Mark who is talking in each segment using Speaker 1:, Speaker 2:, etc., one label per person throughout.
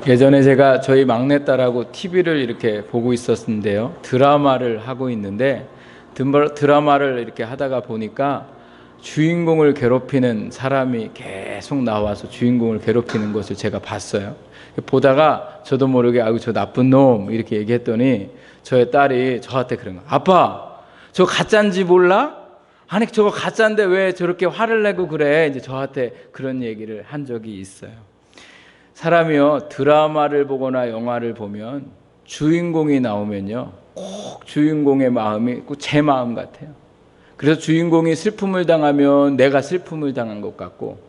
Speaker 1: 예전에 제가 저희 막내딸하고 TV를 이렇게 보고 있었는데요. 드라마를 하고 있는데 드라마를 이렇게 하다가 보니까 주인공을 괴롭히는 사람이 계속 나와서 주인공을 괴롭히는 것을 제가 봤어요. 보다가 저도 모르게 아이고 저 나쁜 놈 이렇게 얘기했더니 저의 딸이 저한테 그런 거예요. 아빠, 저 가짜인지 몰라? 아니 저거 가짜인데 왜 저렇게 화를 내고 그래? 이제 저한테 그런 얘기를 한 적이 있어요. 사람이요, 드라마를 보거나 영화를 보면 주인공이 나오면요, 꼭 주인공의 마음이 꼭 제 마음 같아요. 그래서 주인공이 슬픔을 당하면 내가 슬픔을 당한 것 같고,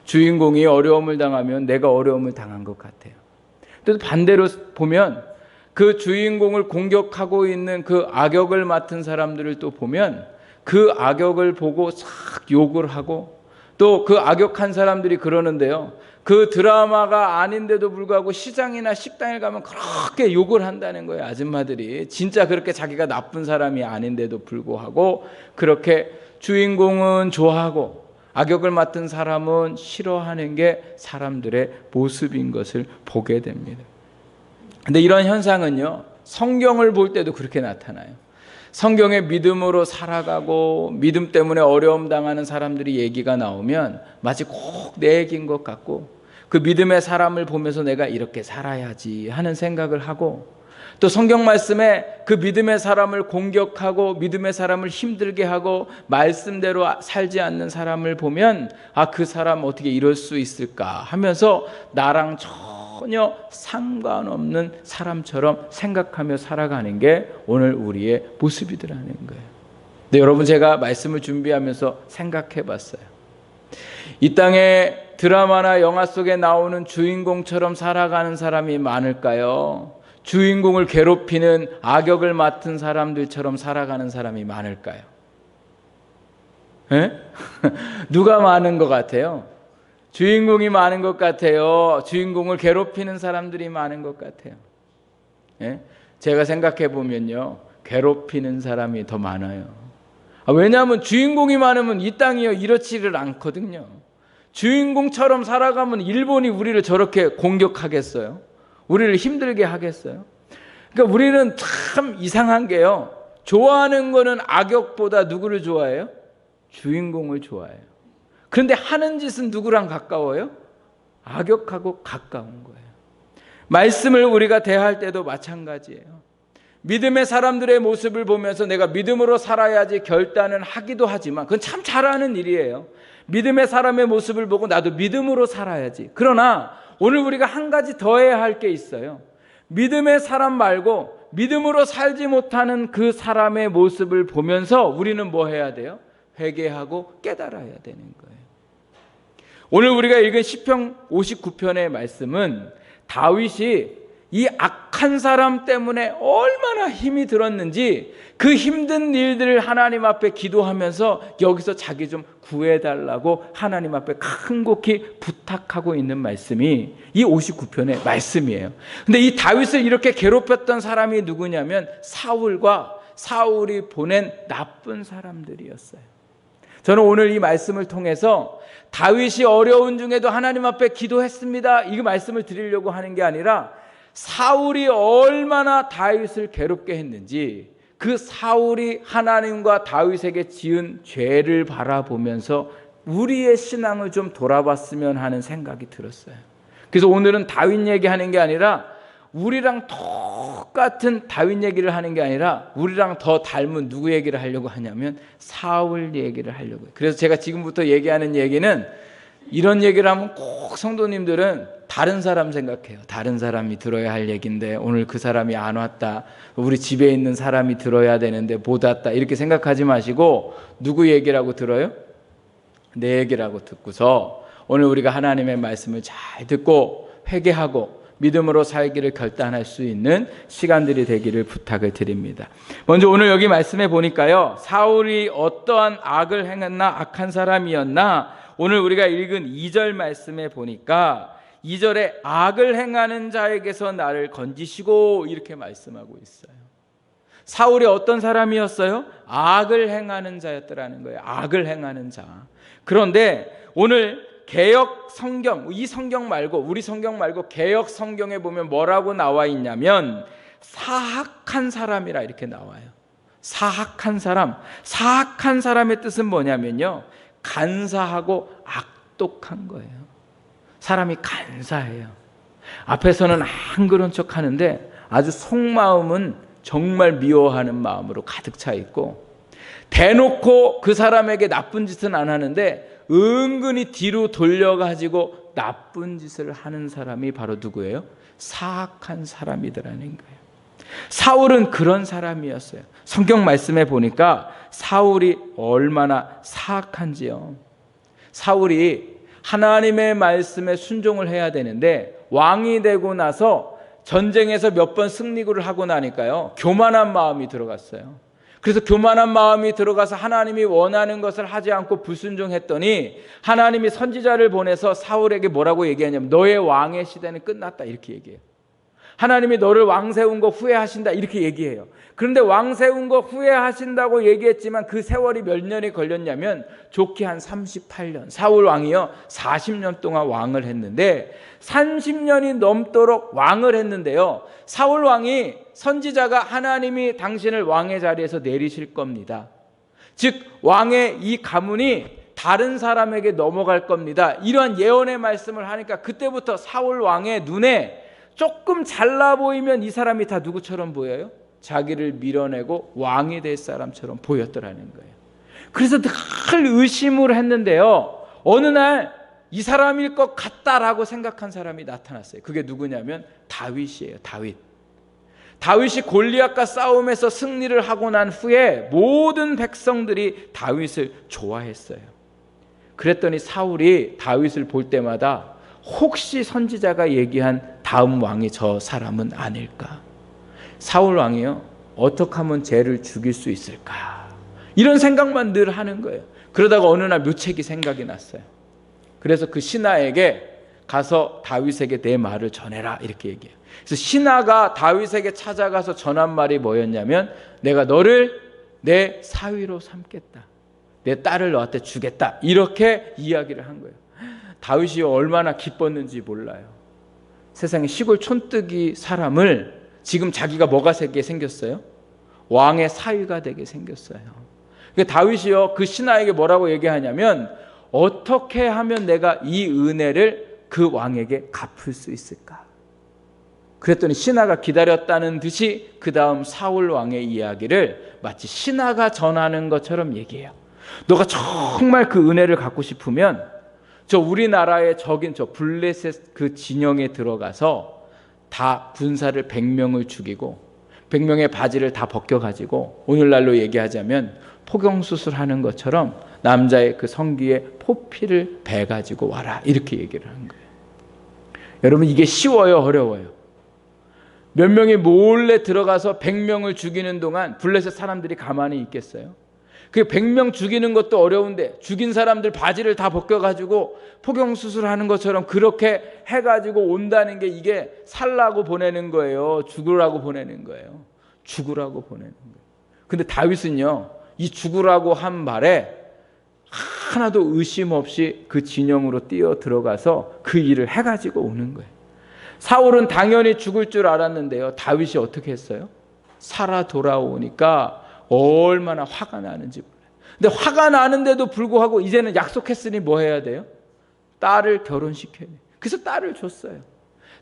Speaker 1: 주인공이 어려움을 당하면 내가 어려움을 당한 것 같아요. 또 반대로 보면 그 주인공을 공격하고 있는 그 악역을 맡은 사람들을 또 보면 그 악역을 보고 싹 욕을 하고, 또 그 악역한 사람들이 그러는데요, 그 드라마가 아닌데도 불구하고 시장이나 식당에 가면 그렇게 욕을 한다는 거예요. 아줌마들이 진짜 그렇게 자기가 나쁜 사람이 아닌데도 불구하고 그렇게 주인공은 좋아하고 악역을 맡은 사람은 싫어하는 게 사람들의 모습인 것을 보게 됩니다. 근데 이런 현상은요, 성경을 볼 때도 그렇게 나타나요. 성경에 믿음으로 살아가고 믿음 때문에 어려움 당하는 사람들이 얘기가 나오면 마치 꼭 내 얘기인 것 같고, 그 믿음의 사람을 보면서 내가 이렇게 살아야지 하는 생각을 하고, 또 성경 말씀에 그 믿음의 사람을 공격하고 믿음의 사람을 힘들게 하고 말씀대로 살지 않는 사람을 보면 아, 그 사람 어떻게 이럴 수 있을까 하면서 나랑 전혀 상관없는 사람처럼 생각하며 살아가는 게 오늘 우리의 모습이더라는 거예요. 근데 여러분, 제가 말씀을 준비하면서 생각해 봤어요. 이 땅에 드라마나 영화 속에 나오는 주인공처럼 살아가는 사람이 많을까요? 주인공을 괴롭히는 악역을 맡은 사람들처럼 살아가는 사람이 많을까요? 누가 많은 것 같아요? 주인공이 많은 것 같아요? 주인공을 괴롭히는 사람들이 많은 것 같아요? 제가 생각해 보면요, 괴롭히는 사람이 더 많아요. 왜냐하면 주인공이 많으면 이 땅이요 이렇지를 않거든요. 주인공처럼 살아가면 일본이 우리를 저렇게 공격하겠어요? 우리를 힘들게 하겠어요? 그러니까 우리는 참 이상한 게요, 좋아하는 거는 악역보다 누구를 좋아해요? 주인공을 좋아해요. 그런데 하는 짓은 누구랑 가까워요? 악역하고 가까운 거예요. 말씀을 우리가 대할 때도 마찬가지예요. 믿음의 사람들의 모습을 보면서 내가 믿음으로 살아야지 결단은 하기도 하지만 그건 참 잘하는 일이에요. 믿음의 사람의 모습을 보고 나도 믿음으로 살아야지. 그러나 오늘 우리가 한 가지 더 해야 할 게 있어요. 믿음의 사람 말고 믿음으로 살지 못하는 그 사람의 모습을 보면서 우리는 뭐 해야 돼요? 회개하고 깨달아야 되는 거예요. 오늘 우리가 읽은 시편 59편의 말씀은 다윗이 이 악한 사람 때문에 얼마나 힘이 들었는지 그 힘든 일들을 하나님 앞에 기도하면서 여기서 자기 좀 구해달라고 하나님 앞에 간곡히 부탁하고 있는 말씀이 이 59편의 말씀이에요. 근데 이 다윗을 이렇게 괴롭혔던 사람이 누구냐면 사울과 사울이 보낸 나쁜 사람들이었어요. 저는 오늘 이 말씀을 통해서 다윗이 어려운 중에도 하나님 앞에 기도했습니다, 이 말씀을 드리려고 하는 게 아니라 사울이 얼마나 다윗을 괴롭게 했는지 그 사울이 하나님과 다윗에게 지은 죄를 바라보면서 우리의 신앙을 좀 돌아봤으면 하는 생각이 들었어요. 그래서 오늘은 다윗 얘기하는 게 아니라 우리랑 똑같은 다윗 얘기를 하는 게 아니라 우리랑 더 닮은 누구 얘기를 하려고 하냐면 사울 얘기를 하려고 해요. 그래서 제가 지금부터 얘기하는 얘기는 이런 얘기를 하면 꼭 성도님들은 다른 사람 생각해요. 다른 사람이 들어야 할 얘기인데 오늘 그 사람이 안 왔다, 우리 집에 있는 사람이 들어야 되는데 못 왔다, 이렇게 생각하지 마시고 누구 얘기라고 들어요? 내 얘기라고 듣고서 오늘 우리가 하나님의 말씀을 잘 듣고 회개하고 믿음으로 살기를 결단할 수 있는 시간들이 되기를 부탁을 드립니다. 먼저 오늘 여기 말씀해 보니까요, 사울이 어떠한 악을 행했나, 악한 사람이었나, 오늘 우리가 읽은 2절 말씀에 보니까 2절에 악을 행하는 자에게서 나를 건지시고 이렇게 말씀하고 있어요. 사울이 어떤 사람이었어요? 악을 행하는 자였더라는 거예요. 악을 행하는 자. 그런데 오늘 개역 성경, 이 성경 말고 우리 성경 말고 개역 성경에 보면 뭐라고 나와 있냐면 사악한 사람이라 이렇게 나와요. 사악한 사람. 사악한 사람의 뜻은 뭐냐면요, 간사하고 악독한 거예요. 사람이 간사해요. 앞에서는 안 그런 척 하는데 아주 속마음은 정말 미워하는 마음으로 가득 차 있고, 대놓고 그 사람에게 나쁜 짓은 안 하는데 은근히 뒤로 돌려가지고 나쁜 짓을 하는 사람이 바로 누구예요? 사악한 사람이더라는 거예요. 사울은 그런 사람이었어요. 성경 말씀에 보니까 사울이 얼마나 사악한지요. 사울이 하나님의 말씀에 순종을 해야 되는데 왕이 되고 나서 전쟁에서 몇 번 승리를 하고 나니까요, 교만한 마음이 들어갔어요. 그래서 교만한 마음이 들어가서 하나님이 원하는 것을 하지 않고 불순종했더니 하나님이 선지자를 보내서 사울에게 뭐라고 얘기하냐면 너의 왕의 시대는 끝났다 이렇게 얘기해요. 하나님이 너를 왕 세운 거 후회하신다 이렇게 얘기해요. 그런데 왕 세운 거 후회하신다고 얘기했지만 그 세월이 몇 년이 걸렸냐면 좋게 한 38년. 사울 왕이요 40년 동안 왕을 했는데 30년이 넘도록 왕을 했는데요, 사울 왕이 선지자가 하나님이 당신을 왕의 자리에서 내리실 겁니다. 즉 왕의 이 가문이 다른 사람에게 넘어갈 겁니다. 이러한 예언의 말씀을 하니까 그때부터 사울 왕의 눈에 조금 잘나 보이면 이 사람이 다 누구처럼 보여요? 자기를 밀어내고 왕이 될 사람처럼 보였더라는 거예요. 그래서 늘 의심을 했는데요, 어느 날 이 사람일 것 같다라고 생각한 사람이 나타났어요. 그게 누구냐면 다윗이에요. 다윗이 골리앗과 싸움에서 승리를 하고 난 후에 모든 백성들이 다윗을 좋아했어요. 그랬더니 사울이 다윗을 볼 때마다 혹시 선지자가 얘기한 다음 왕이 저 사람은 아닐까? 사울 왕이요, 어떻게 하면 쟤를 죽일 수 있을까? 이런 생각만 늘 하는 거예요. 그러다가 어느 날 묘책이 생각이 났어요. 그래서 그 신하에게 가서 다윗에게 내 말을 전해라 이렇게 얘기해요. 그래서 신하가 다윗에게 찾아가서 전한 말이 뭐였냐면 내가 너를 내 사위로 삼겠다, 내 딸을 너한테 주겠다 이렇게 이야기를 한 거예요. 다윗이 얼마나 기뻤는지 몰라요. 세상에 시골 촌뜨기 사람을 지금 자기가 뭐가 되게 생겼어요? 왕의 사위가 되게 생겼어요. 그러니까 다윗이요 그 신하에게 뭐라고 얘기하냐면 어떻게 하면 내가 이 은혜를 그 왕에게 갚을 수 있을까? 그랬더니 신하가 기다렸다는 듯이 그 다음 사울 왕의 이야기를 마치 신하가 전하는 것처럼 얘기해요. 너가 정말 그 은혜를 갖고 싶으면 저 우리나라의 적인 저 블레셋 그 진영에 들어가서 다 군사를 100명을 죽이고 100명의 바지를 다 벗겨가지고 오늘날로 얘기하자면 포경수술하는 것처럼 남자의 그 성기에 포피를 베가지고 와라 이렇게 얘기를 한 거예요. 여러분 이게 쉬워요, 어려워요? 몇 명이 몰래 들어가서 100명을 죽이는 동안 블레셋 사람들이 가만히 있겠어요? 그 100명 죽이는 것도 어려운데 죽인 사람들 바지를 다 벗겨가지고 포경수술하는 것처럼 그렇게 해가지고 온다는 게 이게 살라고 보내는 거예요? 죽으라고 보내는 거예요? 죽으라고 보내는 거예요. 근데 다윗은요 이 죽으라고 한 말에 하나도 의심 없이 그 진영으로 뛰어 들어가서 그 일을 해가지고 오는 거예요. 사울은 당연히 죽을 줄 알았는데요, 다윗이 어떻게 했어요? 살아 돌아오니까 얼마나 화가 나는지 몰라요. 근데 화가 나는데도 불구하고 이제는 약속했으니 뭐 해야 돼요? 딸을 결혼시켜야 돼요. 그래서 딸을 줬어요.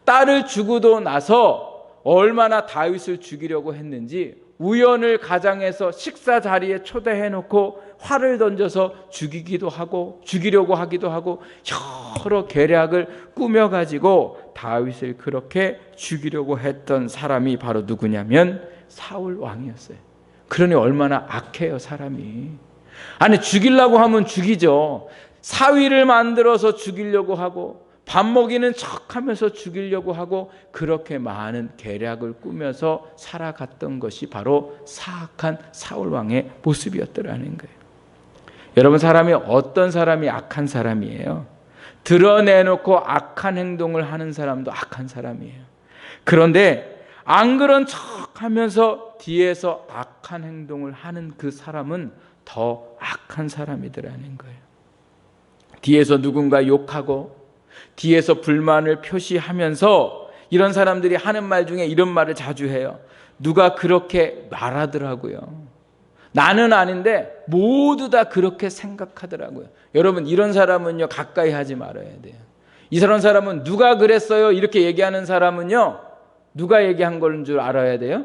Speaker 1: 딸을 주고도 나서 얼마나 다윗을 죽이려고 했는지 우연을 가장해서 식사 자리에 초대해놓고 활을 던져서 죽이기도 하고 죽이려고 하기도 하고 여러 계략을 꾸며가지고 다윗을 그렇게 죽이려고 했던 사람이 바로 누구냐면 사울 왕이었어요. 그러니 얼마나 악해요 사람이. 아니 죽이려고 하면 죽이죠. 사위를 만들어서 죽이려고 하고 밥 먹이는 척하면서 죽이려고 하고 그렇게 많은 계략을 꾸며서 살아갔던 것이 바로 사악한 사울 왕의 모습이었더라는 거예요. 여러분 사람이 어떤 사람이 악한 사람이에요? 드러내놓고 악한 행동을 하는 사람도 악한 사람이에요. 그런데 안 그런 척하면서 뒤에서 악한 행동을 하는 그 사람은 더 악한 사람이더라는 거예요. 뒤에서 누군가 욕하고 뒤에서 불만을 표시하면서 이런 사람들이 하는 말 중에 이런 말을 자주 해요. 누가 그렇게 말하더라고요. 나는 아닌데 모두 다 그렇게 생각하더라고요. 여러분, 이런 사람은요 가까이 하지 말아야 돼요. 이런 사람은 누가 그랬어요 이렇게 얘기하는 사람은요, 누가 얘기한 걸 줄 알아야 돼요?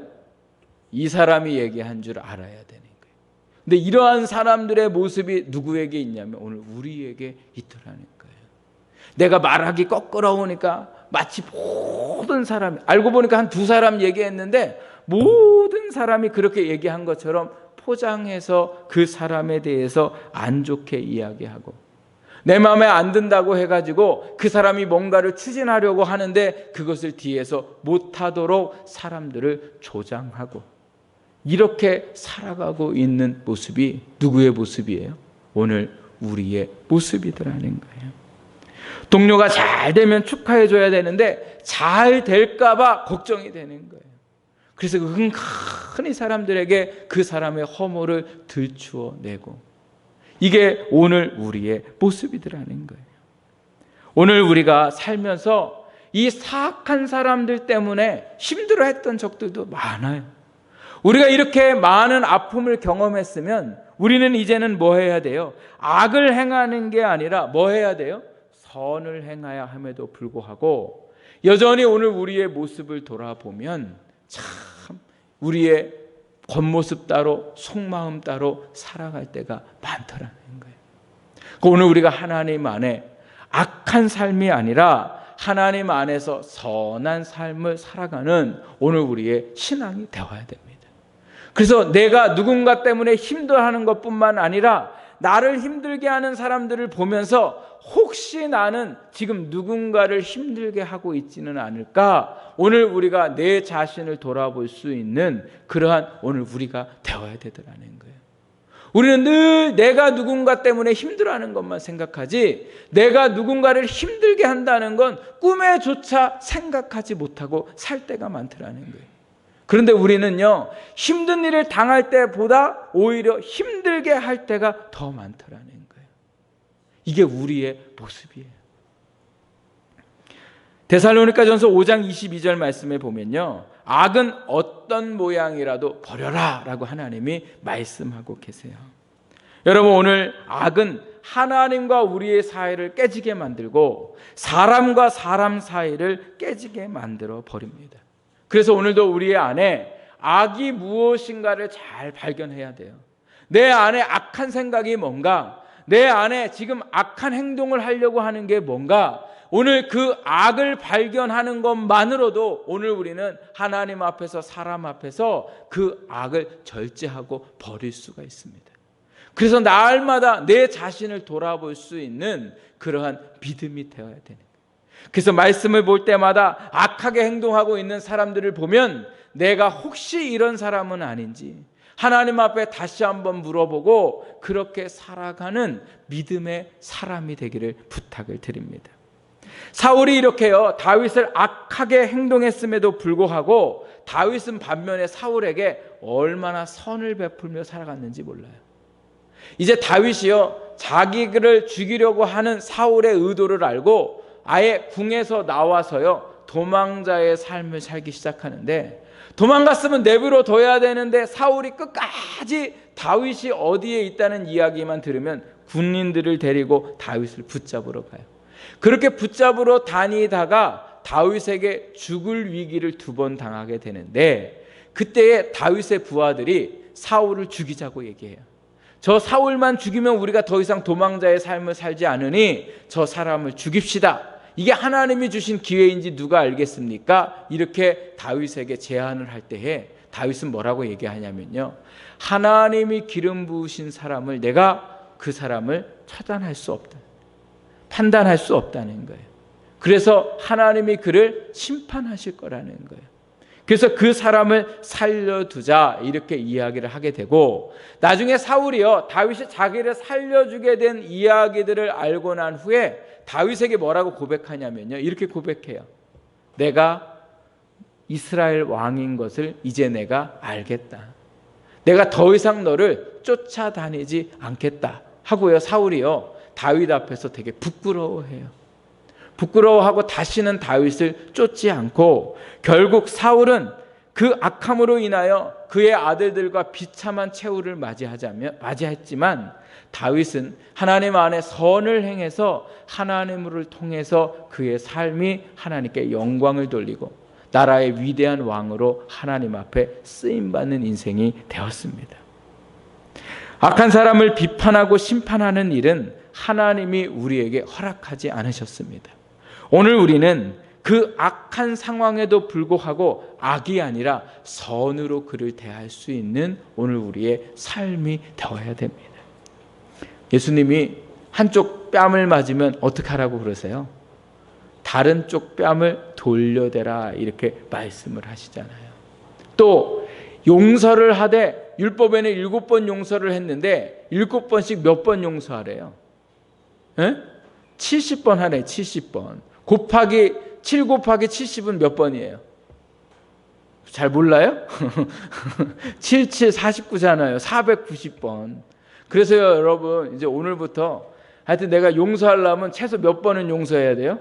Speaker 1: 이 사람이 얘기한 줄 알아야 되는 거예요. 근데 이러한 사람들의 모습이 누구에게 있냐면 오늘 우리에게 있더라는 거예요. 내가 말하기 껄끄러우니까 마치 모든 사람이, 알고 보니까 한 두 사람 얘기했는데 모든 사람이 그렇게 얘기한 것처럼 포장해서 그 사람에 대해서 안 좋게 이야기하고, 내 마음에 안 든다고 해가지고 그 사람이 뭔가를 추진하려고 하는데 그것을 뒤에서 못하도록 사람들을 조장하고, 이렇게 살아가고 있는 모습이 누구의 모습이에요? 오늘 우리의 모습이더라는 거예요. 동료가 잘 되면 축하해줘야 되는데 잘 될까 봐 걱정이 되는 거예요. 그래서 흔히 사람들에게 그 사람의 허물을 들추어 내고, 이게 오늘 우리의 모습이더라는 거예요. 오늘 우리가 살면서 이 사악한 사람들 때문에 힘들어했던 적들도 많아요. 우리가 이렇게 많은 아픔을 경험했으면 우리는 이제는 뭐 해야 돼요? 악을 행하는 게 아니라 뭐 해야 돼요? 선을 행해야 함에도 불구하고 여전히 오늘 우리의 모습을 돌아보면 참 우리의 겉모습 따로 속마음 따로 살아갈 때가 많더라는 거예요. 오늘 우리가 하나님 안에 악한 삶이 아니라 하나님 안에서 선한 삶을 살아가는 오늘 우리의 신앙이 되어야 됩니다. 그래서 내가 누군가 때문에 힘들어하는 것뿐만 아니라 나를 힘들게 하는 사람들을 보면서 혹시 나는 지금 누군가를 힘들게 하고 있지는 않을까, 오늘 우리가 내 자신을 돌아볼 수 있는 그러한 오늘 우리가 되어야 되더라는 거예요. 우리는 늘 내가 누군가 때문에 힘들어하는 것만 생각하지, 내가 누군가를 힘들게 한다는 건 꿈에조차 생각하지 못하고 살 때가 많더라는 거예요. 그런데 우리는요, 힘든 일을 당할 때보다 오히려 힘들게 할 때가 더 많더라는 거예요. 이게 우리의 모습이에요. 데살로니가전서 5장 22절 말씀에 보면요, 악은 어떤 모양이라도 버려라 라고 하나님이 말씀하고 계세요. 여러분, 오늘 악은 하나님과 우리의 사이를 깨지게 만들고 사람과 사람 사이를 깨지게 만들어 버립니다. 그래서 오늘도 우리 안에 악이 무엇인가를 잘 발견해야 돼요. 내 안에 악한 생각이 뭔가, 내 안에 지금 악한 행동을 하려고 하는 게 뭔가, 오늘 그 악을 발견하는 것만으로도 오늘 우리는 하나님 앞에서 사람 앞에서 그 악을 절제하고 버릴 수가 있습니다. 그래서 날마다 내 자신을 돌아볼 수 있는 그러한 믿음이 되어야 되는 거예요. 그래서 말씀을 볼 때마다 악하게 행동하고 있는 사람들을 보면 내가 혹시 이런 사람은 아닌지 하나님 앞에 다시 한번 물어보고 그렇게 살아가는 믿음의 사람이 되기를 부탁을 드립니다. 사울이 이렇게요, 다윗을 악하게 행동했음에도 불구하고 다윗은 반면에 사울에게 얼마나 선을 베풀며 살아갔는지 몰라요. 이제 다윗이요, 자기를 죽이려고 하는 사울의 의도를 알고 아예 궁에서 나와서요, 도망자의 삶을 살기 시작하는데, 도망갔으면 내버려 둬야 되는데 사울이 끝까지 다윗이 어디에 있다는 이야기만 들으면 군인들을 데리고 다윗을 붙잡으러 가요. 그렇게 붙잡으러 다니다가 다윗에게 죽을 위기를 2번 당하게 되는데, 그때에 다윗의 부하들이 사울을 죽이자고 얘기해요. 저 사울만 죽이면 우리가 더 이상 도망자의 삶을 살지 않으니 저 사람을 죽입시다. 이게 하나님이 주신 기회인지 누가 알겠습니까? 이렇게 다윗에게 제안을 할 때에 다윗은 뭐라고 얘기하냐면요, 하나님이 기름 부으신 사람을 내가 그 사람을 처단할 수 없다, 판단할 수 없다는 거예요. 그래서 하나님이 그를 심판하실 거라는 거예요. 그래서 그 사람을 살려두자 이렇게 이야기를 하게 되고, 나중에 사울이요, 다윗이 자기를 살려주게 된 이야기들을 알고 난 후에 다윗에게 뭐라고 고백하냐면요, 이렇게 고백해요. 내가 이스라엘 왕인 것을 이제 내가 알겠다. 내가 더 이상 너를 쫓아다니지 않겠다 하고요, 사울이요, 다윗 앞에서 되게 부끄러워해요. 부끄러워하고 다시는 다윗을 쫓지 않고 결국 사울은 그 악함으로 인하여 그의 아들들과 비참한 최후를 맞이했지만 다윗은 하나님 안에 선을 행해서 하나님을 통해서 그의 삶이 하나님께 영광을 돌리고 나라의 위대한 왕으로 하나님 앞에 쓰임받는 인생이 되었습니다. 악한 사람을 비판하고 심판하는 일은 하나님이 우리에게 허락하지 않으셨습니다. 오늘 우리는 그 악한 상황에도 불구하고 악이 아니라 선으로 그를 대할 수 있는 오늘 우리의 삶이 되어야 됩니다. 예수님이 한쪽 뺨을 맞으면 어떻게 하라고 그러세요? 다른 쪽 뺨을 돌려대라 이렇게 말씀을 하시잖아요. 또 용서를 하되 율법에는 7번 용서를 했는데 7번씩 몇 번 용서하래요? 70번 하래. 70번. 7 곱하기 70은 몇 번이에요? 잘 몰라요? 7, 49잖아요. 490번. 그래서요, 여러분, 이제 오늘부터 하여튼 내가 용서하려면 최소 몇 번은 용서해야 돼요?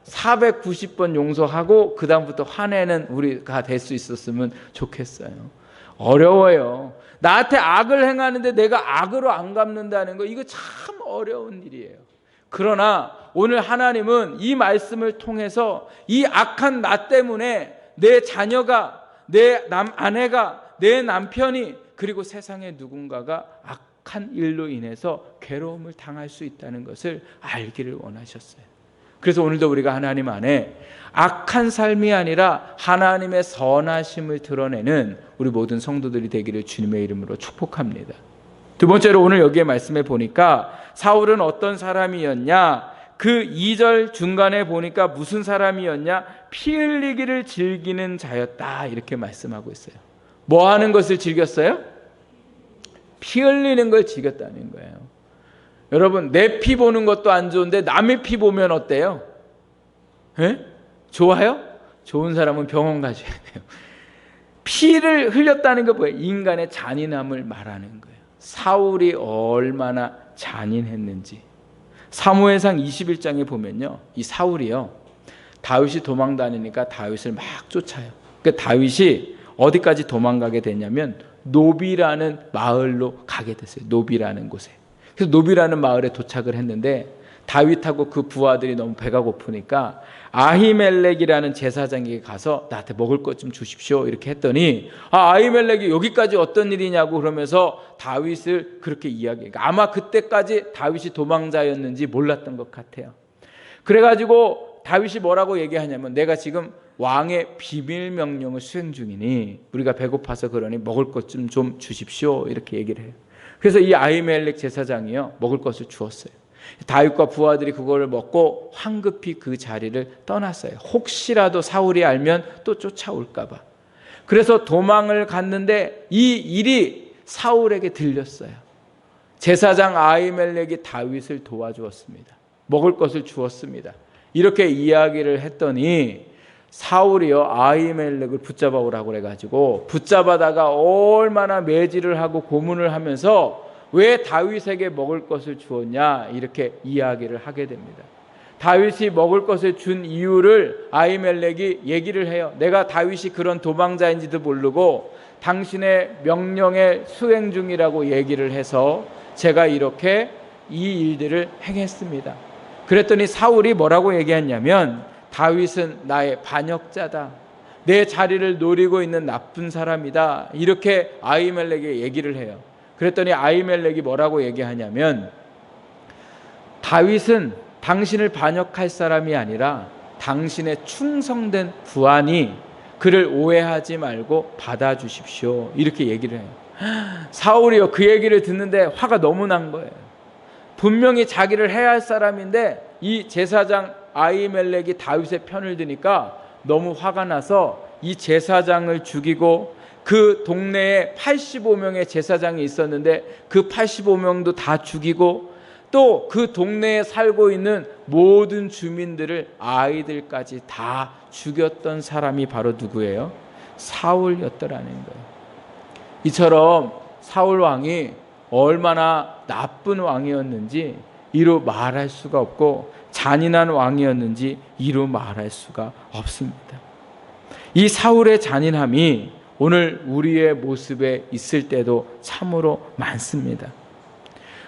Speaker 1: 490번 용서하고 그 다음부터 화내는 우리가 될 수 있었으면 좋겠어요. 어려워요. 나한테 악을 행하는데 내가 악으로 안 갚는다는 거, 이거 참 어려운 일이에요. 그러나 오늘 하나님은 이 말씀을 통해서 이 악한 나 때문에 내 자녀가, 내 아내가, 내 남편이, 그리고 세상의 누군가가 악한 일로 인해서 괴로움을 당할 수 있다는 것을 알기를 원하셨어요. 그래서 오늘도 우리가 하나님 안에 악한 삶이 아니라 하나님의 선하심을 드러내는 우리 모든 성도들이 되기를 주님의 이름으로 축복합니다. 두 번째로 오늘 여기에 말씀해 보니까 사울은 어떤 사람이었냐? 그 2절 중간에 보니까 무슨 사람이었냐? 피 흘리기를 즐기는 자였다 이렇게 말씀하고 있어요. 뭐 하는 것을 즐겼어요? 피 흘리는 걸 즐겼다는 거예요. 여러분, 내 피 보는 것도 안 좋은데 남의 피 보면 어때요? 좋아요? 좋은 사람은 병원 가셔야 돼요. 피를 흘렸다는 게 뭐예요? 인간의 잔인함을 말하는 거예요. 사울이 얼마나 잔인했는지. 사무엘상 21장에 보면요, 이 사울이요, 다윗이 도망 다니니까 다윗을 막 쫓아요. 그러니까 다윗이 어디까지 도망가게 되냐면 노비라는 마을로 가게 됐어요. 노비라는 곳에. 그래서 노비라는 마을에 도착을 했는데 다윗하고 그 부하들이 너무 배가 고프니까 아히멜렉이라는 제사장에게 가서 나한테 먹을 것 좀 주십시오 이렇게 했더니 아히멜렉이 여기까지 어떤 일이냐고 그러면서 다윗을 그렇게 이야기해요. 아마 그때까지 다윗이 도망자였는지 몰랐던 것 같아요. 그래가지고 다윗이 뭐라고 얘기하냐면 내가 지금 왕의 비밀 명령을 수행 중이니 우리가 배고파서 그러니 먹을 것 좀 주십시오 이렇게 얘기를 해요. 그래서 이 아히멜렉 제사장이요, 먹을 것을 주었어요. 다윗과 부하들이 그거를 먹고 황급히 그 자리를 떠났어요. 혹시라도 사울이 알면 또 쫓아올까 봐. 그래서 도망을 갔는데 이 일이 사울에게 들렸어요. 제사장 아히멜렉이 다윗을 도와주었습니다. 먹을 것을 주었습니다. 이렇게 이야기를 했더니 사울이요, 아히멜렉을 붙잡아 오라고 해가지고 붙잡아다가 얼마나 매질을 하고 고문을 하면서 왜 다윗에게 먹을 것을 주었냐 이렇게 이야기를 하게 됩니다. 다윗이 먹을 것을 준 이유를 아히멜렉이 얘기를 해요. 내가 다윗이 그런 도망자인지도 모르고 당신의 명령에 수행 중이라고 얘기를 해서 제가 이렇게 이 일들을 행했습니다. 그랬더니 사울이 뭐라고 얘기했냐면 다윗은 나의 반역자다. 내 자리를 노리고 있는 나쁜 사람이다. 이렇게 아히멜렉에게 얘기를 해요. 그랬더니 아히멜렉이 뭐라고 얘기하냐면 다윗은 당신을 반역할 사람이 아니라 당신의 충성된 부하니 그를 오해하지 말고 받아주십시오. 이렇게 얘기를 해요. 사울이요, 그 얘기를 듣는데 화가 너무 난 거예요. 분명히 자기를 해야 할 사람인데 이 제사장 아히멜렉이 다윗의 편을 드니까 너무 화가 나서 이 제사장을 죽이고 그 동네에 85명의 제사장이 있었는데 그 85명도 다 죽이고 또 그 동네에 살고 있는 모든 주민들을 아이들까지 다 죽였던 사람이 바로 누구예요? 사울이었더라는 거예요. 이처럼 사울 왕이 얼마나 나쁜 왕이었는지 이루 말할 수가 없고 잔인한 왕이었는지 이루 말할 수가 없습니다. 이 사울의 잔인함이 오늘 우리의 모습에 있을 때도 참으로 많습니다.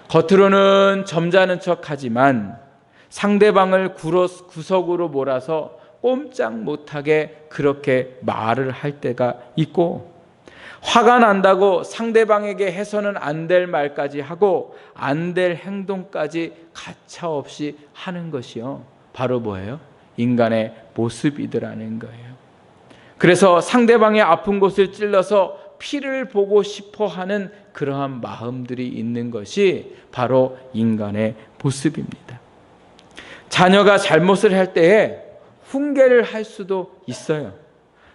Speaker 1: 겉으로는 점잖은 척하지만 상대방을 구석으로 몰아서 꼼짝 못하게 그렇게 말을 할 때가 있고, 화가 난다고 상대방에게 해서는 안 될 말까지 하고 안 될 행동까지 가차없이 하는 것이요, 바로 뭐예요? 인간의 모습이더라는 거예요. 그래서 상대방의 아픈 곳을 찔러서 피를 보고 싶어 하는 그러한 마음들이 있는 것이 바로 인간의 모습입니다. 자녀가 잘못을 할 때에 훈계를 할 수도 있어요.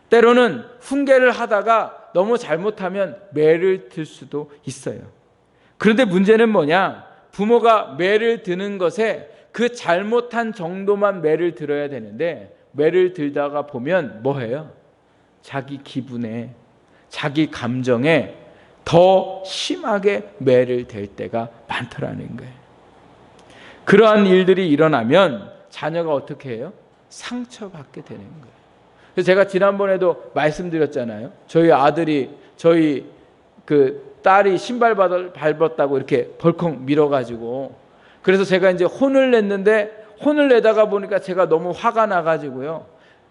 Speaker 1: 때로는 훈계를 하다가 너무 잘못하면 매를 들 수도 있어요. 그런데 문제는 뭐냐? 부모가 매를 드는 것에 그 잘못한 정도만 매를 들어야 되는데, 매를 들다가 보면 뭐예요? 자기 기분에, 자기 감정에 더 심하게 매를 댈 때가 많더라는 거예요. 그러한 일들이 일어나면 자녀가 어떻게 해요? 상처받게 되는 거예요. 그래서 제가 지난번에도 말씀드렸잖아요. 저희 아들이 저희 딸이 신발 밟았다고 이렇게 벌컥 밀어가지고, 그래서 제가 이제 혼을 냈는데, 혼을 내다가 보니까 제가 너무 화가 나가지고요,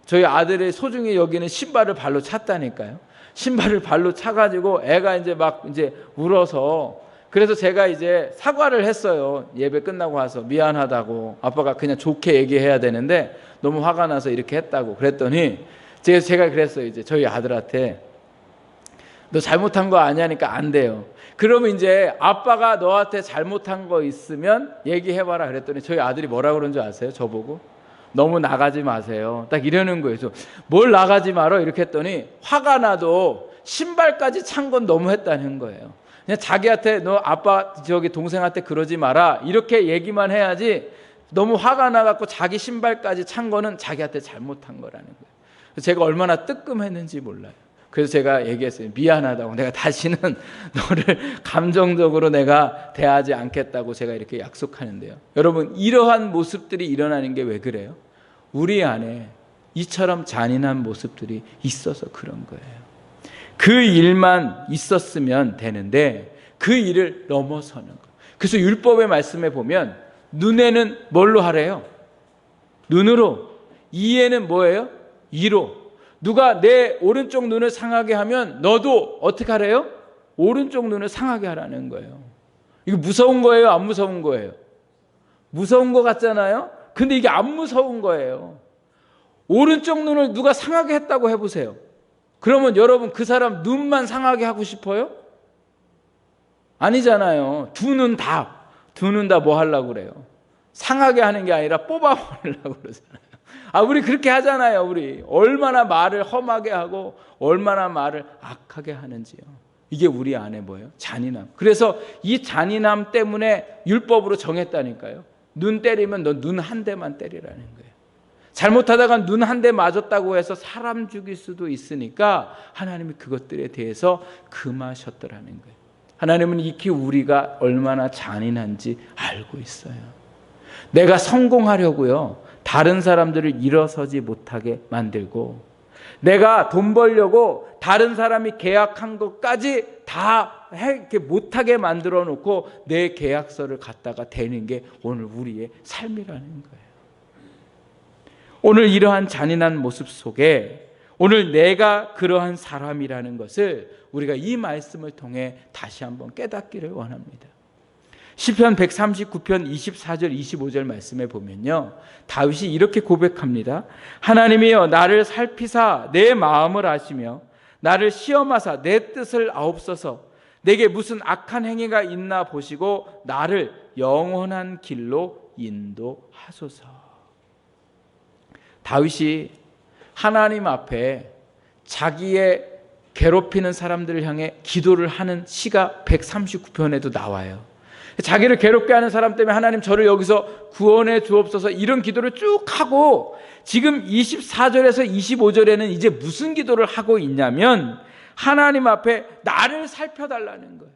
Speaker 1: 저희 아들의 소중히 여기는 신발을 발로 찼다니까요. 신발을 발로 차가지고 애가 이제 막 이제 울어서, 그래서 제가 이제 사과를 했어요. 예배 끝나고 와서 미안하다고, 아빠가 그냥 좋게 얘기해야 되는데 너무 화가 나서 이렇게 했다고. 그랬더니 제가 그랬어요. 이제 저희 아들한테, 너 잘못한 거 아니니까 안 돼요. 그러면 이제 아빠가 너한테 잘못한 거 있으면 얘기해봐라. 그랬더니 저희 아들이 뭐라 그런 줄 아세요? 저보고 너무 나가지 마세요. 딱 이러는 거예요. 그래서 뭘 나가지 말어? 이렇게 했더니 화가 나도 신발까지 찬 건 너무 했다는 거예요. 그냥 자기한테 너 아빠 저기 동생한테 그러지 마라 이렇게 얘기만 해야지, 너무 화가 나갖고 자기 신발까지 찬 거는 자기한테 잘못한 거라는 거예요. 그래서 제가 얼마나 뜨끔했는지 몰라요. 그래서 제가 얘기했어요. 미안하다고, 내가 다시는 너를 감정적으로 내가 대하지 않겠다고 제가 이렇게 약속하는데요. 여러분, 이러한 모습들이 일어나는 게 왜 그래요? 우리 안에 이처럼 잔인한 모습들이 있어서 그런 거예요. 그 일만 있었으면 되는데 그 일을 넘어서는 거예요. 그래서 율법의 말씀에 보면 눈에는 뭘로 하래요? 눈으로. 이에는 뭐예요? 이로. 누가 내 오른쪽 눈을 상하게 하면 너도 어떻게 하래요? 오른쪽 눈을 상하게 하라는 거예요. 이거 무서운 거예요? 안 무서운 거예요? 무서운 거 같잖아요? 근데 이게 안 무서운 거예요. 오른쪽 눈을 누가 상하게 했다고 해보세요. 그러면 여러분 그 사람 눈만 상하게 하고 싶어요? 아니잖아요. 두 눈 다 뭐 하려고 그래요? 상하게 하는 게 아니라 뽑아버리려고 그러잖아요. 우리 그렇게 하잖아요. 우리 얼마나 말을 험하게 하고 얼마나 말을 악하게 하는지요. 이게 우리 안에 뭐예요? 잔인함. 그래서 이 잔인함 때문에 율법으로 정했다니까요. 눈 때리면 너 눈 한 대만 때리라는 거예요. 잘못하다가 눈 한 대 맞았다고 해서 사람 죽일 수도 있으니까 하나님이 그것들에 대해서 금하셨더라는 거예요. 하나님은 익히 우리가 얼마나 잔인한지 알고 있어요. 내가 성공하려고요, 다른 사람들을 일어서지 못하게 만들고, 내가 돈 벌려고 다른 사람이 계약한 것까지 다 이렇게 못하게 만들어 놓고 내 계약서를 갖다가 대는 게 오늘 우리의 삶이라는 거예요. 오늘 이러한 잔인한 모습 속에 오늘 내가 그러한 사람이라는 것을 우리가 이 말씀을 통해 다시 한번 깨닫기를 원합니다. 시편 139편 24절 25절 말씀에 보면요, 다윗이 이렇게 고백합니다. 하나님이여 나를 살피사 내 마음을 아시며 나를 시험하사 내 뜻을 아옵소서. 내게 무슨 악한 행위가 있나 보시고 나를 영원한 길로 인도하소서. 다윗이 하나님 앞에 자기의 괴롭히는 사람들을 향해 기도를 하는 시가 139편에도 나와요. 자기를 괴롭게 하는 사람 때문에 하나님 저를 여기서 구원해 주옵소서, 이런 기도를 쭉 하고, 지금 24절에서 25절에는 이제 무슨 기도를 하고 있냐면 하나님 앞에 나를 살펴달라는 거예요.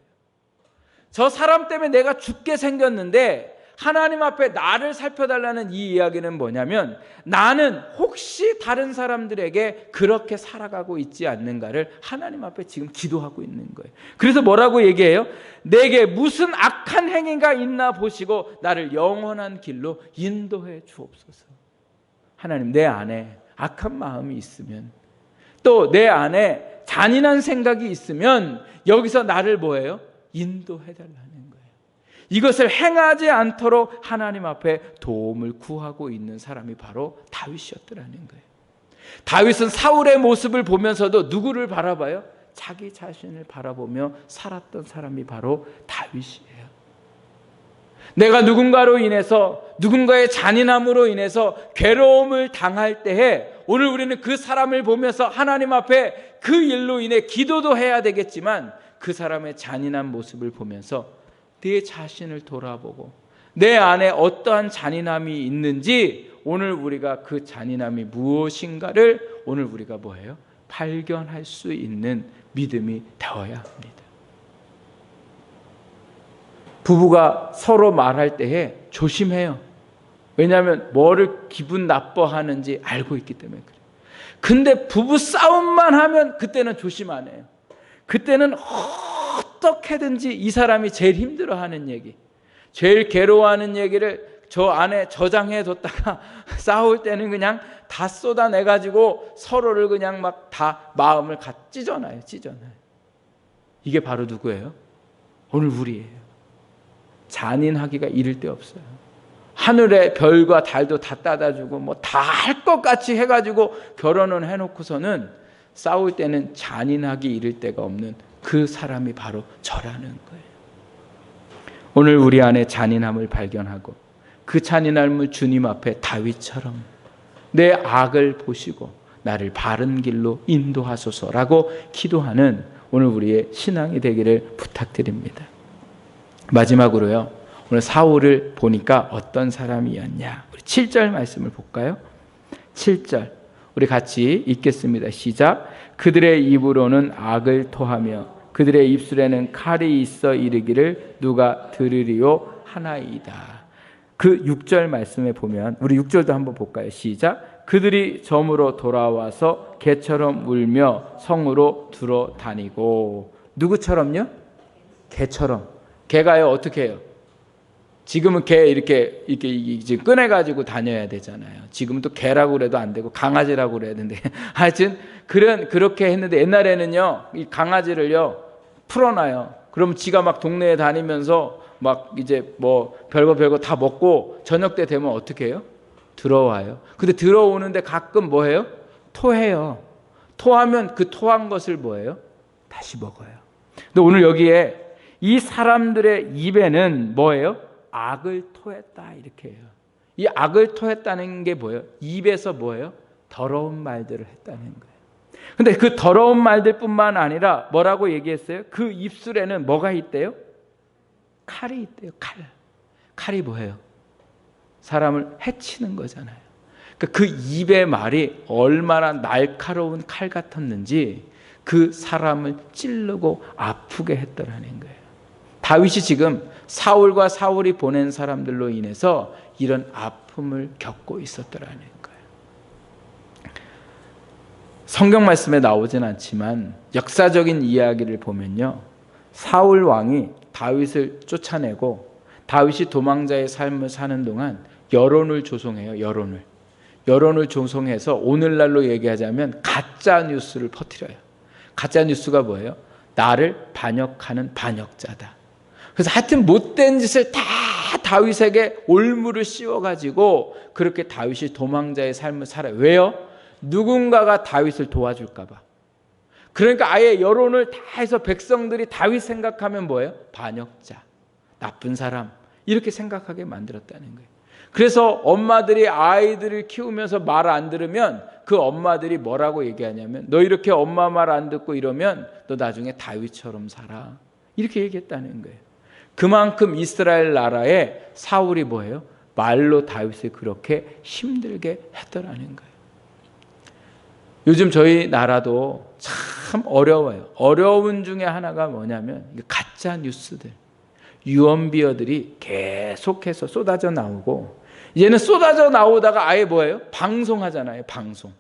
Speaker 1: 저 사람 때문에 내가 죽게 생겼는데 하나님 앞에 나를 살펴달라는 이 이야기는 뭐냐면 나는 혹시 다른 사람들에게 그렇게 살아가고 있지 않는가를 하나님 앞에 지금 기도하고 있는 거예요. 그래서 뭐라고 얘기해요? 내게 무슨 악한 행위가 있나 보시고 나를 영원한 길로 인도해 주옵소서. 하나님, 내 안에 악한 마음이 있으면, 또 내 안에 잔인한 생각이 있으면 여기서 나를 뭐예요? 인도해 달라는 거예요. 이것을 행하지 않도록 하나님 앞에 도움을 구하고 있는 사람이 바로 다윗이었더라는 거예요. 다윗은 사울의 모습을 보면서도 누구를 바라봐요? 자기 자신을 바라보며 살았던 사람이 바로 다윗이에요. 내가 누군가로 인해서, 누군가의 잔인함으로 인해서 괴로움을 당할 때에 오늘 우리는 그 사람을 보면서 하나님 앞에 그 일로 인해 기도도 해야 되겠지만 그 사람의 잔인한 모습을 보면서 내 자신을 돌아보고 내 안에 어떠한 잔인함이 있는지 오늘 우리가 그 잔인함이 무엇인가를 오늘 우리가 뭐예요? 발견할 수 있는 믿음이 되어야 합니다. 부부가 서로 말할 때에 조심해요. 왜냐하면 뭐를 기분 나빠하는지 알고 있기 때문에 그래요. 근데 부부 싸움만 하면 그때는 조심 안 해요. 그때는 어떻게든지 이 사람이 제일 힘들어하는 얘기, 제일 괴로워하는 얘기를 저 안에 저장해 뒀다가 싸울 때는 그냥 다 쏟아내가지고 서로를 그냥 막 다 마음을 찢어놔요. 이게 바로 누구예요? 오늘 우리예요. 잔인하기가 이를 데 없어요. 하늘의 별과 달도 다 따다주고 뭐 다 할 것 같이 해가지고 결혼은 해놓고서는 싸울 때는 잔인하기 이를 데가 없는 그 사람이 바로 저라는 거예요. 오늘 우리 안에 잔인함을 발견하고 그 잔인함을 주님 앞에 다윗처럼 내 악을 보시고 나를 바른 길로 인도하소서라고 기도하는 오늘 우리의 신앙이 되기를 부탁드립니다. 마지막으로요, 오늘 사울을 보니까 어떤 사람이었냐, 우리 7절 말씀을 볼까요? 7절 우리 같이 읽겠습니다. 시작. 그들의 입으로는 악을 토하며 그들의 입술에는 칼이 있어 이르기를 누가 들으리요 하나이다. 그 6절 말씀에 보면 우리 6절도 한번 볼까요? 시작. 그들이 점으로 돌아와서 개처럼 울며 성으로 들어다니고. 누구처럼요? 개처럼. 개가요 어떻게 해요? 지금은 개 이렇게 이제 꺼내가지고 다녀야 되잖아요. 지금은 또 개라고 그래도 안 되고 강아지라고 그래야 되는데 하여튼 그렇게 했는데 옛날에는요 이 강아지를요 풀어놔요. 그럼 지가 막 동네에 다니면서 막 이제 뭐 별거 다 먹고 저녁 때 되면 어떻게 해요? 들어와요. 근데 들어오는데 가끔 뭐 해요? 토해요. 토하면 그 토한 것을 뭐예요? 다시 먹어요. 근데 오늘 여기에 이 사람들의 입에는 뭐예요? 악을 토했다 이렇게 해요. 이 악을 토했다는 게 뭐예요? 입에서 뭐예요? 더러운 말들을 했다는 거예요. 근데 그 더러운 말들뿐만 아니라 뭐라고 얘기했어요? 그 입술에는 뭐가 있대요? 칼이 있대요. 칼이 뭐예요? 사람을 해치는 거잖아요. 그러니까 그 입의 말이 얼마나 날카로운 칼 같았는지 그 사람을 찌르고 아프게 했더라는 거예요. 다윗이 지금 사울과 사울이 보낸 사람들로 인해서 이런 아픔을 겪고 있었더라는 거예요. 성경 말씀에 나오진 않지만 역사적인 이야기를 보면요, 사울 왕이 다윗을 쫓아내고 다윗이 도망자의 삶을 사는 동안 여론을 조성해요. 여론을 조성해서 오늘날로 얘기하자면 가짜 뉴스를 퍼뜨려요. 가짜 뉴스가 뭐예요? 나를 반역하는 반역자다. 그래서 하여튼 못된 짓을 다 다윗에게 올무를 씌워가지고 그렇게 다윗이 도망자의 삶을 살아요. 왜요? 누군가가 다윗을 도와줄까 봐. 그러니까 아예 여론을 다 해서 백성들이 다윗 생각하면 뭐예요? 반역자, 나쁜 사람, 이렇게 생각하게 만들었다는 거예요. 그래서 엄마들이 아이들을 키우면서 말 안 들으면 그 엄마들이 뭐라고 얘기하냐면 너 이렇게 엄마 말 안 듣고 이러면 너 나중에 다윗처럼 살아, 이렇게 얘기했다는 거예요. 그만큼 이스라엘 나라에 사울이 뭐예요? 말로 다윗을 그렇게 힘들게 했더라는 거예요. 요즘 저희 나라도 참 어려워요. 어려운 중에 하나가 뭐냐면 가짜 뉴스들. 유언비어들이 계속해서 쏟아져 나오고, 이제는 쏟아져 나오다가 아예 뭐예요? 방송하잖아요. 방송.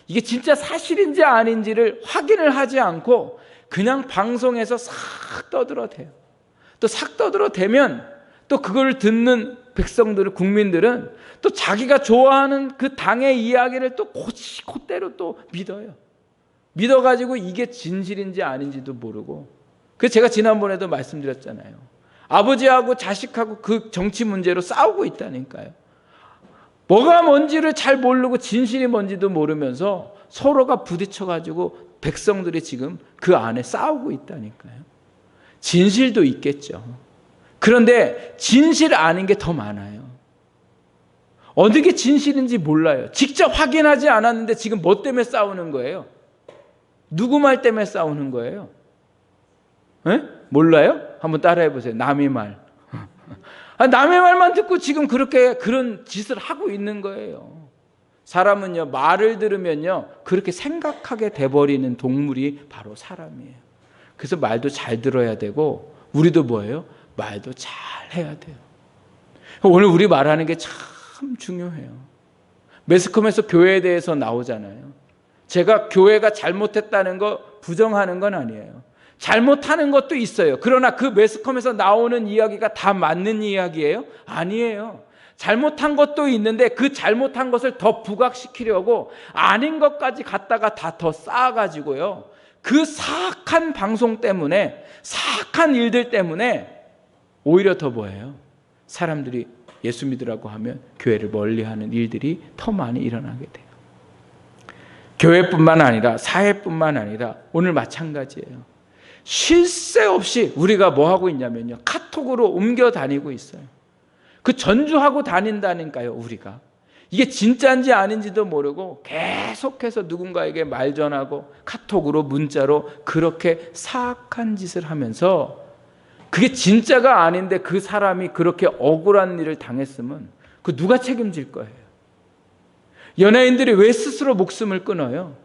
Speaker 1: 이게 진짜 사실인지 아닌지를 확인을 하지 않고 그냥 방송에서 싹 떠들어대요. 또 싹 떠들어대면 또 그걸 듣는 백성들은, 국민들은 또 자기가 좋아하는 그 당의 이야기를 또 그대로 또 믿어요. 믿어가지고 이게 진실인지 아닌지도 모르고. 그래서 제가 지난번에도 말씀드렸잖아요. 아버지하고 자식하고 그 정치 문제로 싸우고 있다니까요. 뭐가 뭔지를 잘 모르고 진실이 뭔지도 모르면서 서로가 부딪혀가지고 백성들이 지금 그 안에 싸우고 있다니까요. 진실도 있겠죠. 그런데 진실 아닌 게 더 많아요. 어느 게 진실인지 몰라요. 직접 확인하지 않았는데 지금 뭐 때문에 싸우는 거예요? 누구 말 때문에 싸우는 거예요? 에? 몰라요? 한번 따라해 보세요. 남의 말. 남의 말만 듣고 지금 그런 짓을 하고 있는 거예요. 사람은요, 말을 들으면요, 그렇게 생각하게 돼버리는 동물이 바로 사람이에요. 그래서 말도 잘 들어야 되고, 우리도 뭐예요? 말도 잘 해야 돼요. 오늘 우리 말하는 게 참 중요해요. 매스컴에서 교회에 대해서 나오잖아요. 제가 교회가 잘못했다는 거 부정하는 건 아니에요. 잘못하는 것도 있어요. 그러나 그 매스컴에서 나오는 이야기가 다 맞는 이야기예요? 아니에요. 잘못한 것도 있는데 그 잘못한 것을 더 부각시키려고 아닌 것까지 갖다가 다 더 쌓아가지고요. 그 사악한 방송 때문에, 사악한 일들 때문에 오히려 더 뭐예요? 사람들이 예수 믿으라고 하면 교회를 멀리하는 일들이 더 많이 일어나게 돼요. 교회뿐만 아니라 사회뿐만 아니라 오늘 마찬가지예요. 쉴 새 없이 우리가 뭐 하고 있냐면요, 카톡으로 옮겨 다니고 있어요. 그 전주하고 다닌다니까요. 우리가 이게 진짜인지 아닌지도 모르고 계속해서 누군가에게 말 전하고 카톡으로 문자로 그렇게 사악한 짓을 하면서, 그게 진짜가 아닌데 그 사람이 그렇게 억울한 일을 당했으면 그 누가 책임질 거예요? 연예인들이 왜 스스로 목숨을 끊어요?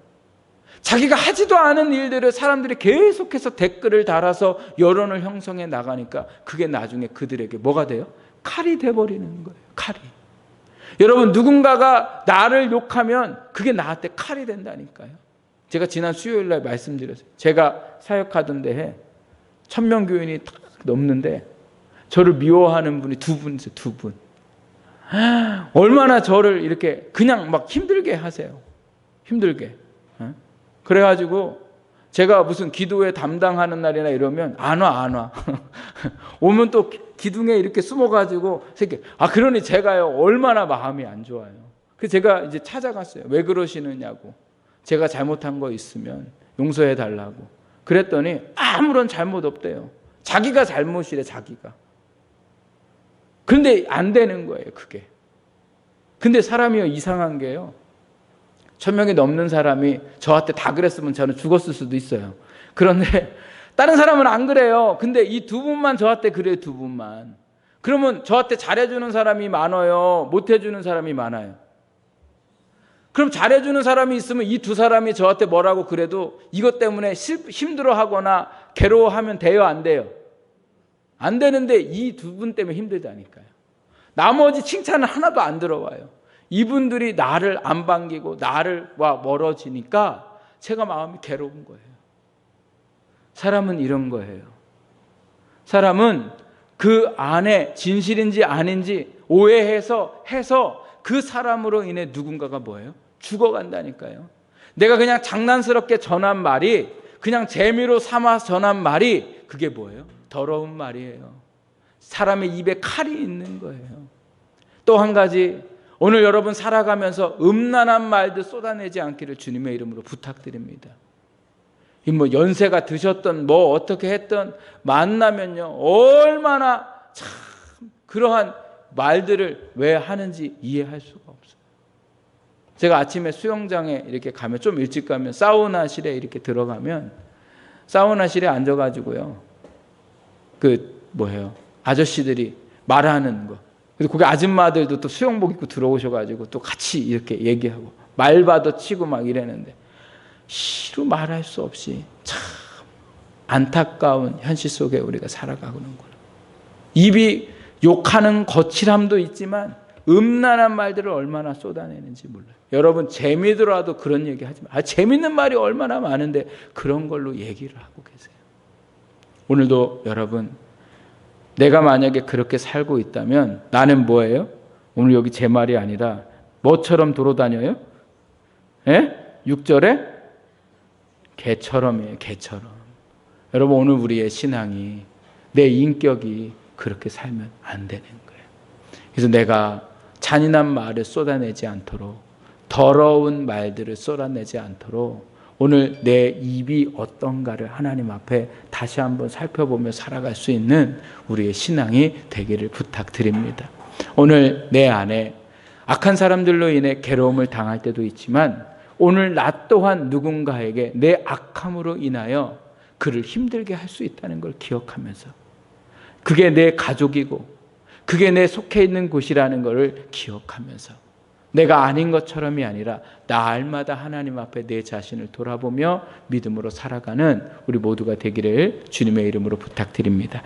Speaker 1: 자기가 하지도 않은 일들을 사람들이 계속해서 댓글을 달아서 여론을 형성해 나가니까 그게 나중에 그들에게 뭐가 돼요? 칼이 돼버리는 거예요. 칼이. 여러분, 누군가가 나를 욕하면 그게 나한테 칼이 된다니까요. 제가 지난 수요일 날 말씀드렸어요. 제가 사역하던 데에 1000명 교인이 딱 넘는데 저를 미워하는 분이 두 분 있어요. 두 분. 얼마나 저를 이렇게 그냥 막 힘들게 하세요. 힘들게. 그래가지고 제가 무슨 기도회 담당하는 날이나 이러면 안 와. 오면 또 기둥에 이렇게 숨어가지고 그러니 제가요 얼마나 마음이 안 좋아요. 그래서 제가 이제 찾아갔어요. 왜 그러시느냐고. 제가 잘못한 거 있으면 용서해 달라고. 그랬더니 아무런 잘못 없대요. 자기가 잘못이래, 자기가. 그런데 안 되는 거예요, 그게. 근데 사람이요, 이상한 게요, 1000명이 넘는 사람이 저한테 다 그랬으면 저는 죽었을 수도 있어요. 그런데 다른 사람은 안 그래요. 근데 이 두 분만 저한테 그래요, 두 분만. 그러면 저한테 잘해주는 사람이 많아요, 못해주는 사람이 많아요? 그럼 잘해주는 사람이 있으면 이 두 사람이 저한테 뭐라고 그래도 이것 때문에 힘들어하거나 괴로워하면 돼요, 안 돼요? 안 되는데 이 두 분 때문에 힘들다니까요. 나머지 칭찬은 하나도 안 들어와요. 이분들이 나를 안 반기고 나를와 멀어지니까 제가 마음이 괴로운 거예요. 사람은 이런 거예요. 사람은 그 안에 진실인지 아닌지 오해해서 그 사람으로 인해 누군가가 뭐예요? 죽어간다니까요. 내가 그냥 장난스럽게 전한 말이, 그냥 재미로 삼아서 전한 말이 그게 뭐예요? 더러운 말이에요. 사람의 입에 칼이 있는 거예요. 또 한 가지, 오늘 여러분 살아가면서 음란한 말도 쏟아내지 않기를 주님의 이름으로 부탁드립니다. 뭐 연세가 드셨던 뭐 어떻게 했던 만나면요 얼마나 참 그러한 말들을 왜 하는지 이해할 수가 없어요. 제가 아침에 수영장에 이렇게 가면, 좀 일찍 가면 사우나실에 이렇게 들어가면 사우나실에 앉아가지고요 아저씨들이 말하는 거, 그리고 거기 아줌마들도 또 수영복 입고 들어오셔가지고 또 같이 이렇게 얘기하고 말바도 치고 막 이랬는데, 시로 말할 수 없이 참 안타까운 현실 속에 우리가 살아가는구나. 입이 욕하는 거칠함도 있지만 음란한 말들을 얼마나 쏟아내는지 몰라요. 여러분 재미더라도 그런 얘기 하지 마. 재밌는 말이 얼마나 많은데 그런 걸로 얘기를 하고 계세요. 오늘도 여러분 내가 만약에 그렇게 살고 있다면 나는 뭐예요? 오늘 여기 제 말이 아니라 뭐처럼 돌아다녀요? 6절에 개처럼이에요. 개처럼. 여러분 오늘 우리의 신앙이 내 인격이 그렇게 살면 안 되는 거예요. 그래서 내가 잔인한 말을 쏟아내지 않도록 더러운 말들을 쏟아내지 않도록 오늘 내 입이 어떤가를 하나님 앞에 다시 한번 살펴보며 살아갈 수 있는 우리의 신앙이 되기를 부탁드립니다. 오늘 내 안에 악한 사람들로 인해 괴로움을 당할 때도 있지만 오늘 나 또한 누군가에게 내 악함으로 인하여 그를 힘들게 할 수 있다는 걸 기억하면서 그게 내 가족이고 그게 내 속해 있는 곳이라는 것을 기억하면서 내가 아닌 것처럼이 아니라 날마다 하나님 앞에 내 자신을 돌아보며 믿음으로 살아가는 우리 모두가 되기를 주님의 이름으로 부탁드립니다.